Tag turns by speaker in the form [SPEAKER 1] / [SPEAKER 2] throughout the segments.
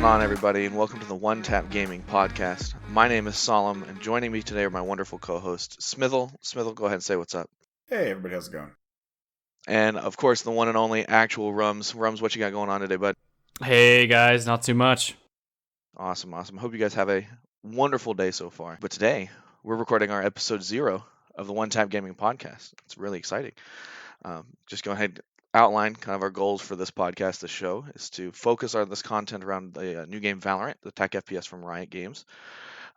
[SPEAKER 1] going on, everybody, and welcome to the One Tap Gaming Podcast. My name is Solemn, and joining me today are my wonderful co-host, Smithel. Smithel, go ahead and say what's up.
[SPEAKER 2] Hey, everybody, how's it going?
[SPEAKER 1] And, of course, the one and only actual Rums. Rums, what you got going on today, bud?
[SPEAKER 3] Hey, guys, not too much.
[SPEAKER 1] Awesome. Hope you guys have a wonderful day so far. But today, we're recording our episode 0 of the One Tap Gaming Podcast. It's really exciting. Just go ahead outline kind of our goals for this podcast. This show is to focus on this content around the new game Valorant, the tech FPS from Riot Games.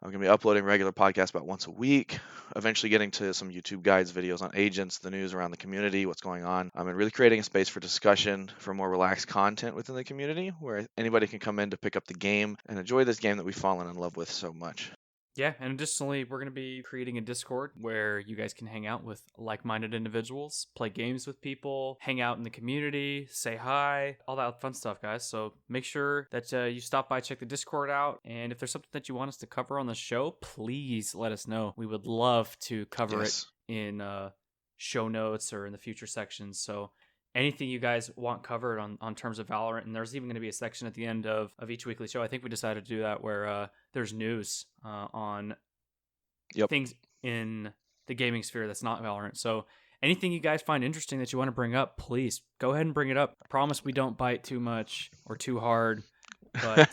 [SPEAKER 1] I'm going to be uploading regular podcasts about once a week, eventually getting to some YouTube guides, videos on agents, the news around the community, what's going on, and really creating a space for discussion, for more relaxed content within the community where anybody can come in to pick up the game and enjoy this game that we've fallen in love with so much.
[SPEAKER 3] Yeah, and additionally, we're going to be creating a Discord where you guys can hang out with like-minded individuals, play games with people, hang out in the community, say hi, all that fun stuff, guys. So make sure that you stop by, check the Discord out, and if there's something that you want us to cover on the show, please let us know. We would love to cover it in show notes or in the future sections. So anything you guys want covered on terms of Valorant, and there's even going to be a section at the end of each weekly show. I think we decided to do that where there's news on things in the gaming sphere that's not Valorant. So anything you guys find interesting that you want to bring up, please go ahead and bring it up. I promise we don't bite too much or too hard, but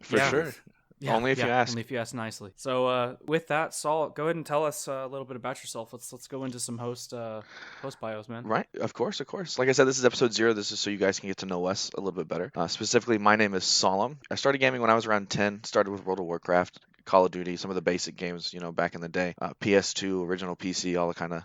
[SPEAKER 1] For sure.
[SPEAKER 3] Yeah,
[SPEAKER 1] only if you ask.
[SPEAKER 3] Only if you ask nicely. So with that, Saul, go ahead and tell us a little bit about yourself. Let's go into some host bios, man.
[SPEAKER 1] Right, of course. Like I said, this is episode 0. This is so you guys can get to know us a little bit better. Specifically, my name is Solemn. I started gaming when I was around 10. Started with World of Warcraft, Call of Duty, some of the basic games, back in the day. PS2, original PC,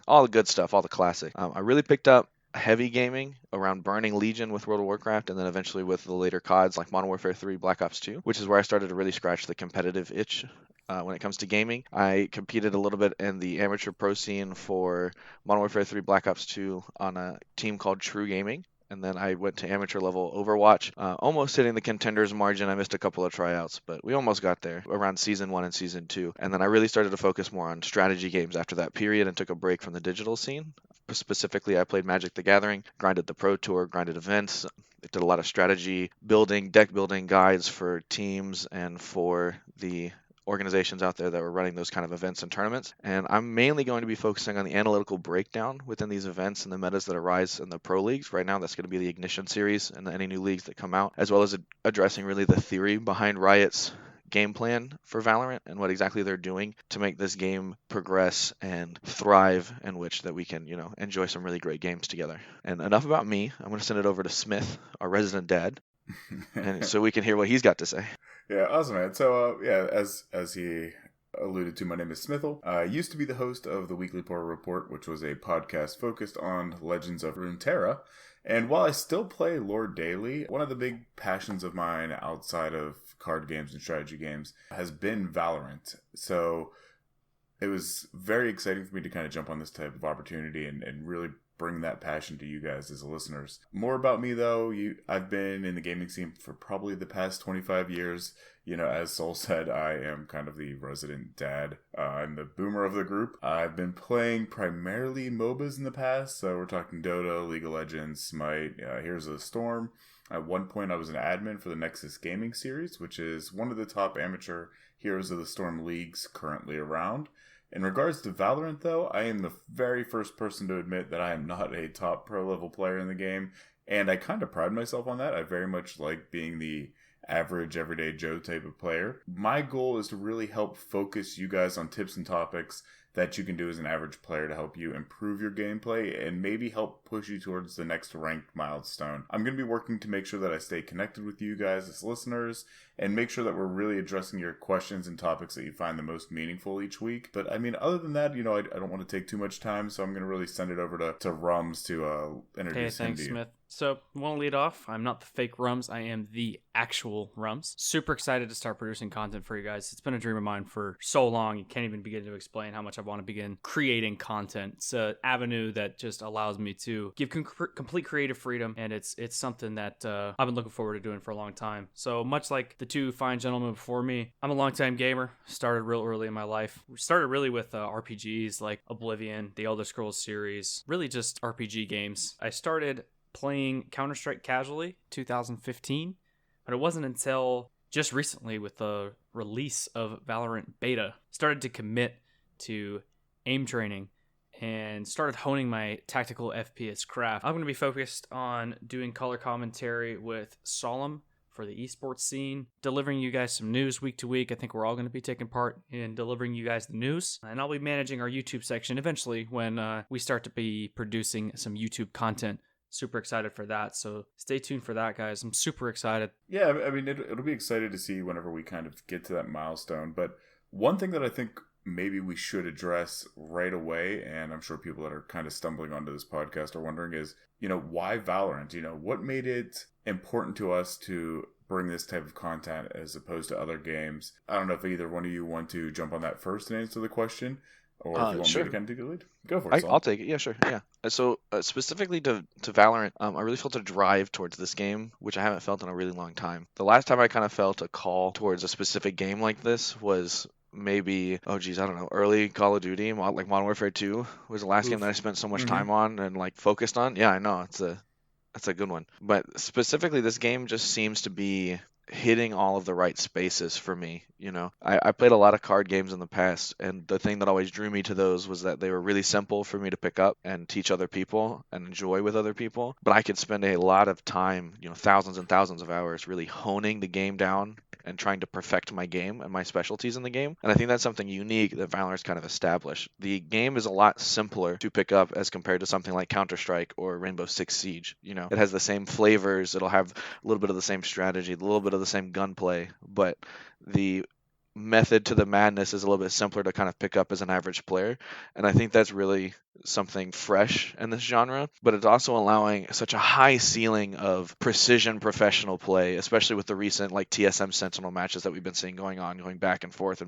[SPEAKER 1] all the good stuff, all the classic. I really picked up heavy gaming around Burning Legion with World of Warcraft, and then eventually with the later CODs like Modern Warfare 3, Black Ops 2, which is where I started to really scratch the competitive itch when it comes to gaming. I competed a little bit in the amateur pro scene for Modern Warfare 3, Black Ops 2 on a team called True Gaming. And then I went to amateur level Overwatch, almost hitting the contenders margin. I missed a couple of tryouts, but we almost got there around season 1 and season 2. And then I really started to focus more on strategy games after that period and took a break from the digital scene. Specifically, I played Magic the Gathering, grinded the Pro Tour, grinded events, did a lot of strategy building, deck building guides for teams and for the organizations out there that were running those kind of events and tournaments. And I'm mainly going to be focusing on the analytical breakdown within these events and the metas that arise in the pro leagues. Right now, that's going to be the Ignition series and any new leagues that come out, as well as addressing really the theory behind Riot's game plan for Valorant and what exactly they're doing to make this game progress and thrive, in which that we can, enjoy some really great games together. And enough about me. I'm going to send it over to Smith, our resident dad, and so we can hear what he's got to say.
[SPEAKER 2] Yeah, awesome, man. So, as he alluded to, my name is Smithel. I used to be the host of the Weekly Poor Report, which was a podcast focused on Legends of Runeterra. And while I still play lore daily, one of the big passions of mine outside of card games and strategy games has been Valorant. So it was very exciting for me to kind of jump on this type of opportunity and really bring that passion to you guys as listeners. More about me, though. I've been in the gaming scene for probably the past 25 years. As Sol said, I am kind of the resident dad. I'm the boomer of the group. I've been playing primarily MOBAs in the past, so we're talking Dota, League of Legends, Smite, Heroes of the Storm. At one point, I was an admin for the Nexus Gaming Series, which is one of the top amateur Heroes of the Storm leagues currently around. In regards to Valorant, though, I am the very first person to admit that I am not a top pro-level player in the game, and I kind of pride myself on that. I very much like being the average, everyday Joe type of player. My goal is to really help focus you guys on tips and topics that you can do as an average player to help you improve your gameplay and maybe help push you towards the next ranked milestone. I'm going to be working to make sure that I stay connected with you guys as listeners and make sure that we're really addressing your questions and topics that you find the most meaningful each week. But other than that, I don't want to take too much time, so I'm going to really send it over to Rums to introduce him to you.
[SPEAKER 3] Smith. So, want to lead off? I'm not the fake Rums. I am the actual Rums. Super excited to start producing content for you guys. It's been a dream of mine for so long. You can't even begin to explain how much I want to begin creating content. It's an avenue that just allows me to give complete creative freedom, and it's something that I've been looking forward to doing for a long time. So, much like the two fine gentlemen before me, I'm a longtime gamer. Started real early in my life. Started really with RPGs like Oblivion, the Elder Scrolls series, really just RPG games. I started playing Counter-Strike casually 2015. But it wasn't until just recently, with the release of Valorant Beta, started to commit to aim training and started honing my tactical FPS craft. I'm going to be focused on doing color commentary with Solemn for the esports scene, delivering you guys some news week to week. I think we're all going to be taking part in delivering you guys the news. And I'll be managing our YouTube section eventually when we start to be producing some YouTube content. Super excited for that. So stay tuned for that, guys. I'm super excited.
[SPEAKER 2] Yeah, I mean, it'll be excited to see whenever we kind of get to that milestone. But one thing that I think maybe we should address right away, and I'm sure people that are kind of stumbling onto this podcast are wondering is, why Valorant? What made it important to us to bring this type of content as opposed to other games? I don't know if either one of you want to jump on that first and answer the question, or if you want
[SPEAKER 1] sure.
[SPEAKER 2] me to kind of take the lead. Go for it,
[SPEAKER 1] I'll take it. Yeah, sure. Yeah. So specifically to Valorant, I really felt a drive towards this game, which I haven't felt in a really long time. The last time I kind of felt a call towards a specific game like this was maybe, I don't know, early Call of Duty, like Modern Warfare 2 was the last game that I spent so much time on and like focused on. Yeah, I know that's a good one. But specifically, this game just seems to be hitting all of the right spaces for me. I played a lot of card games in the past, and the thing that always drew me to those was that they were really simple for me to pick up and teach other people and enjoy with other people. But I could spend a lot of time, thousands and thousands of hours really honing the game down and trying to perfect my game and my specialties in the game. And I think that's something unique that Valorant's kind of established. The game is a lot simpler to pick up as compared to something like Counter-Strike or Rainbow Six Siege. It has the same flavors, it'll have a little bit of the same strategy, a little bit of the same gunplay, but the method to the madness is a little bit simpler to kind of pick up as an average player. And I think that's really something fresh in this genre, but it's also allowing such a high ceiling of precision professional play, especially with the recent like TSM Sentinel matches that we've been seeing going back and forth,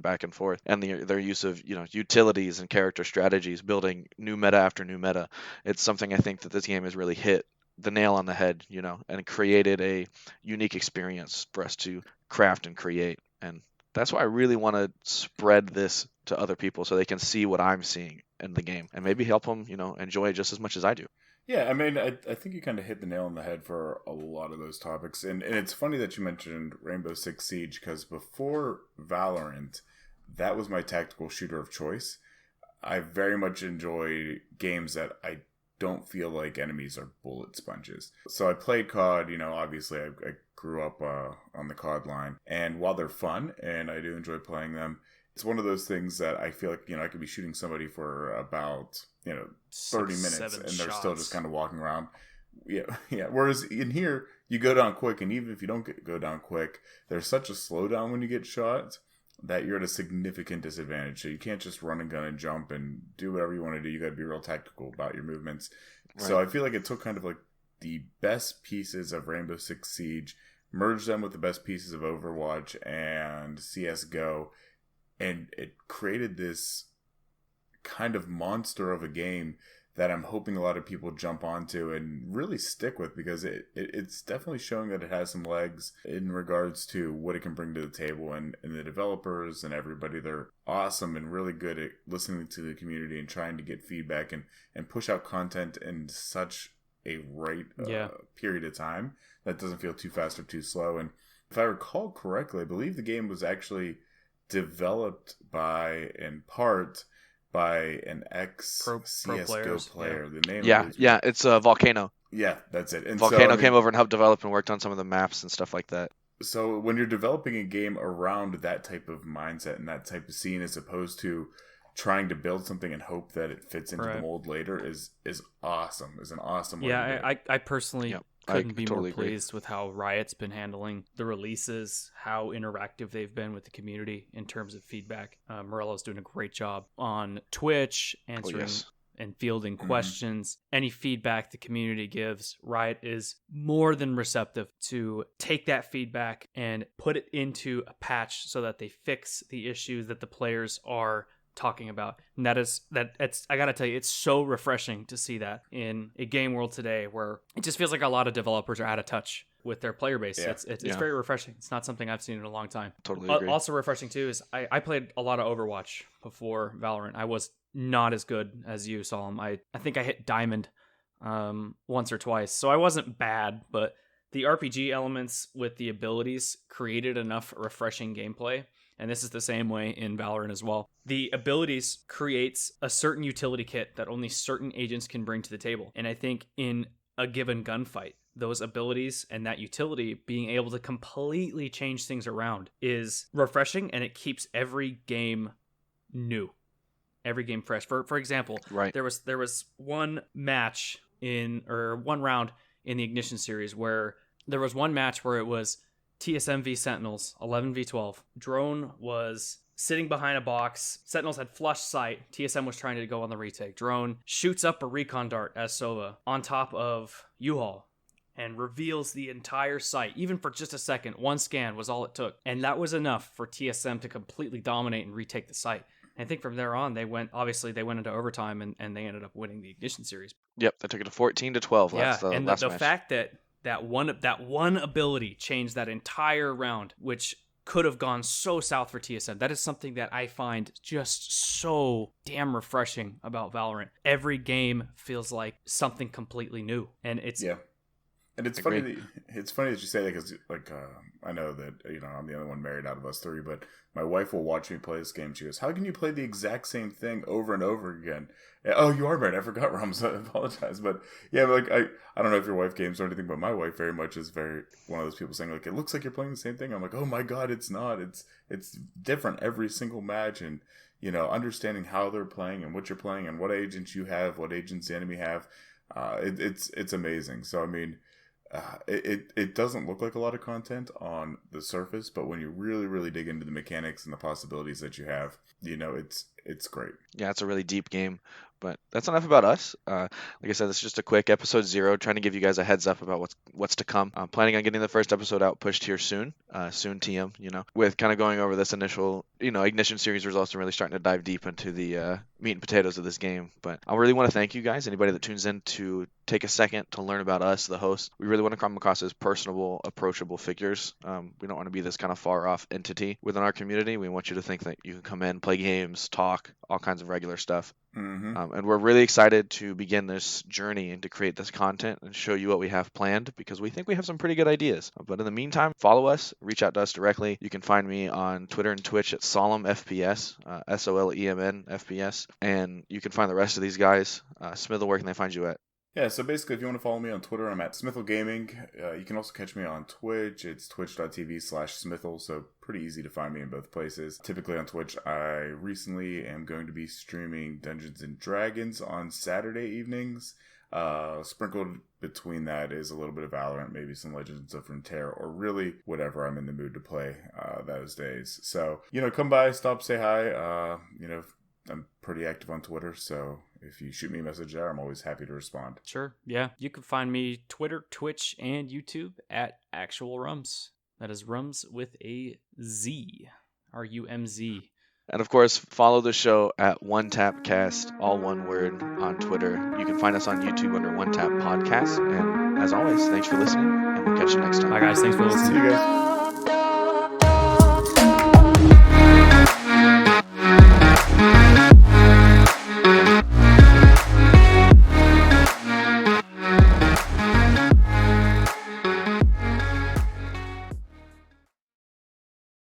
[SPEAKER 1] and their use of utilities and character strategies, building new meta after new meta. It's something I think that this game has really hit the nail on the head, and created a unique experience for us to craft and create. And that's why I really want to spread this to other people so they can see what I'm seeing in the game and maybe help them, enjoy it just as much as I do.
[SPEAKER 2] Yeah, I mean, I think you kind of hit the nail on the head for a lot of those topics. And it's funny that you mentioned Rainbow Six Siege, because before Valorant, that was my tactical shooter of choice. I very much enjoy games that I don't feel like enemies are bullet sponges. So I played COD, obviously I grew up on the COD line. And while they're fun, and I do enjoy playing them, it's one of those things that I feel like, I could be shooting somebody for about, 30 minutes and they're still just kind of walking around. Yeah. Whereas in here, you go down quick, and even if you don't go down quick, there's such a slowdown when you get shot that you're at a significant disadvantage. So you can't just run and gun and jump and do whatever you want to do. You got to be real tactical about your movements. Right. So I feel like it took kind of like the best pieces of Rainbow Six Siege, merged them with the best pieces of Overwatch and CSGO, and it created this kind of monster of a game that I'm hoping a lot of people jump onto and really stick with, because it's definitely showing that it has some legs in regards to what it can bring to the table, and the developers and everybody, they're awesome and really good at listening to the community and trying to get feedback and push out content in such a period of time that doesn't feel too fast or too slow. And if I recall correctly, I believe the game was actually developed in part by an ex-CSGO player.
[SPEAKER 1] Yeah.
[SPEAKER 2] The name
[SPEAKER 1] it's Volcano.
[SPEAKER 2] Yeah, that's it. And
[SPEAKER 1] Volcano came over and helped develop and worked on some of the maps and stuff like that.
[SPEAKER 2] So when you're developing a game around that type of mindset and that type of scene, as opposed to trying to build something and hope that it fits into the mold later, is awesome. Is an awesome way to do it.
[SPEAKER 3] I personally couldn't be more pleased with how Riot's been handling the releases, how interactive they've been with the community in terms of feedback. Morello's doing a great job on Twitch, answering and fielding questions. Any feedback the community gives, Riot is more than receptive to take that feedback and put it into a patch so that they fix the issues that the players are talking about. And I gotta tell you, it's so refreshing to see that in a game world today, where it just feels like a lot of developers are out of touch with their player base. It's very refreshing. It's not something I've seen in a long time.
[SPEAKER 1] Totally agree.
[SPEAKER 3] Also refreshing too is I played a lot of Overwatch before Valorant. I was not as good as you, Solemn. I think I hit Diamond once or twice, so I wasn't bad, but The RPG elements with the abilities created enough refreshing gameplay, and this is the same way in Valorant as well. The abilities creates a certain utility kit that only certain agents can bring to the table. And I think in a given gunfight, those abilities and that utility being able to completely change things around is refreshing, and it keeps every game new. Every game fresh. For example,
[SPEAKER 1] Right.
[SPEAKER 3] there was one match one round in the Ignition series where there was one match where it was TSM v Sentinels, 11v12. Drone was sitting behind a box. Sentinels had flush sight. TSM was trying to go on the retake. Drone shoots up a recon dart as Sova on top of U-Haul and reveals the entire site. Even for just a second, one scan was all it took. And that was enough for TSM to completely dominate and retake the site. I think from there on, they went into overtime and they ended up winning the Ignition series.
[SPEAKER 1] Yep, they took it to 14-12.
[SPEAKER 3] Yeah,
[SPEAKER 1] That's the
[SPEAKER 3] and
[SPEAKER 1] last
[SPEAKER 3] the
[SPEAKER 1] match.
[SPEAKER 3] fact that one ability changed that entire round, which could have gone so south for TSM. That is something that I find just so damn refreshing about Valorant. Every game feels like something completely new, and it's
[SPEAKER 2] Yeah. And it's
[SPEAKER 1] Agreed.
[SPEAKER 2] funny that you say that because I know that I'm the only one married out of us three, but my wife will watch me play this game. She goes, "How can you play the exact same thing over and over again?" And, oh, you are married. I forgot, Rams. I apologize, but yeah, like I don't know if your wife games or anything, but my wife very much is very one of those people saying like it looks like you're playing the same thing. I'm like, oh my god, it's not. It's different every single match, and understanding how they're playing and what you're playing and what agents you have, what agents the enemy have. It's amazing. So I mean. It doesn't look like a lot of content on the surface, but when you really, really dig into the mechanics and the possibilities that you have, it's great.
[SPEAKER 1] Yeah, it's a really deep game. But that's enough about us. Like I said, this is just a quick episode 0, trying to give you guys a heads up about what's to come. I'm planning on getting the first episode out pushed here soon, soon TM, with kind of going over this initial, Ignition series results and really starting to dive deep into the meat and potatoes of this game. But I really want to thank you guys, anybody that tunes in to take a second to learn about us, the host. We really want to come across as personable, approachable figures. We don't want to be this kind of far off entity within our community. We want you to think that you can come in, play games, talk, all kinds of regular stuff.
[SPEAKER 2] Mm-hmm.
[SPEAKER 1] And we're really excited to begin this journey and to create this content and show you what we have planned, because we think we have some pretty good ideas. But in the meantime, follow us, reach out to us directly. You can find me on Twitter and Twitch at Solemn FPS, SOLEMN FPS, and you can find the rest of these guys. Smithel, where can they find you at?
[SPEAKER 2] Yeah, so basically, if you want to follow me on Twitter, I'm at Smithel Gaming. You can also catch me on Twitch. It's twitch.tv/Smithel, so pretty easy to find me in both places. Typically on Twitch, I recently am going to be streaming Dungeons & Dragons on Saturday evenings. Sprinkled between that is a little bit of Valorant, maybe some Legends of Runeterra, or really whatever I'm in the mood to play those days. So, come by, stop, say hi. I'm pretty active on Twitter, so if you shoot me a message there, I'm always happy to respond.
[SPEAKER 3] Sure, yeah. You can find me Twitter, Twitch, and YouTube at Actual Rums. That is Rums with a Z. RUMZ.
[SPEAKER 1] And of course, follow the show at OneTapCast, all one word, on Twitter. You can find us on YouTube under One Tap Podcast. And as always, thanks for listening, and we'll catch you next time.
[SPEAKER 3] Bye, guys. Thanks for listening.
[SPEAKER 2] See you guys.